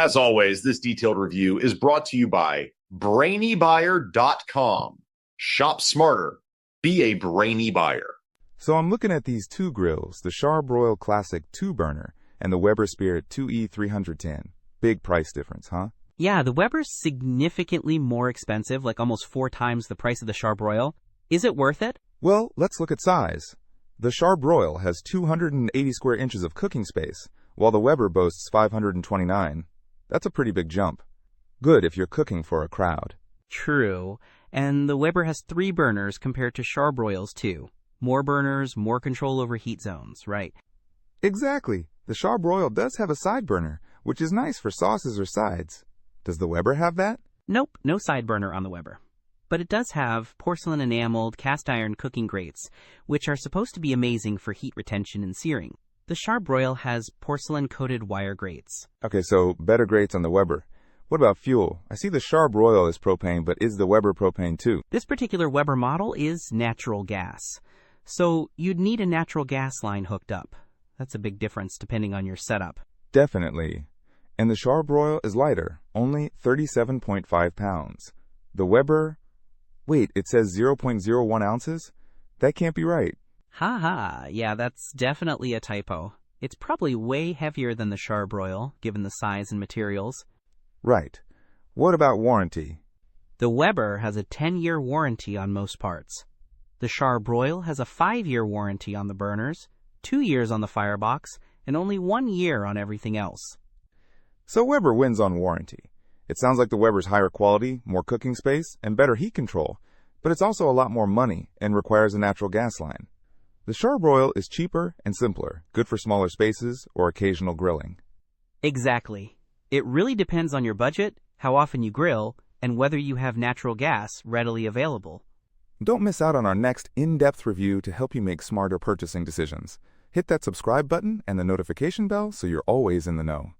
As always, this detailed review is brought to you by BrainyBuyer.com. Shop smarter. Be a brainy buyer. So I'm looking at these two grills, the Char-Broil Classic 2-burner and the Weber Spirit 2E-310. Big price difference, huh? Yeah, the Weber's significantly more expensive, like almost 4 times the price of the Char-Broil. Is it worth it? Well, let's look at size. The Char-Broil has 280 square inches of cooking space, while the Weber boasts 529. That's a pretty big jump. Good if you're cooking for a crowd. True. And the Weber has 3 burners compared to Char-Broil's 2. More burners, more control over heat zones, right? Exactly. The Char-Broil does have a side burner, which is nice for sauces or sides. Does the Weber have that? Nope, no side burner on the Weber. But it does have porcelain enameled cast iron cooking grates, which are supposed to be amazing for heat retention and searing. The Char-Broil has porcelain coated wire grates. Okay, so better grates on the Weber. What about fuel? I see the Char-Broil is propane, but is the Weber propane too? This particular Weber model is natural gas. So you'd need a natural gas line hooked up. That's a big difference depending on your setup. Definitely. And the Char-Broil is lighter, only 37.5 pounds. The Weber... Wait, it says 0.01 ounces? That can't be right. Yeah, that's definitely a typo. It's probably way heavier than the Char-Broil, given the size and materials. Right. What about warranty? The Weber has a 10-year warranty on most parts. The Char-Broil has a 5-year warranty on the burners, 2 years on the firebox, and only 1 year on everything else. So Weber wins on warranty. It sounds like the Weber's higher quality, more cooking space, and better heat control, but it's also a lot more money and requires a natural gas line. The Char-Broil is cheaper and simpler, good for smaller spaces or occasional grilling. Exactly. It really depends on your budget, how often you grill, and whether you have natural gas readily available. Don't miss out on our next in-depth review to help you make smarter purchasing decisions. Hit that subscribe button and the notification bell so you're always in the know.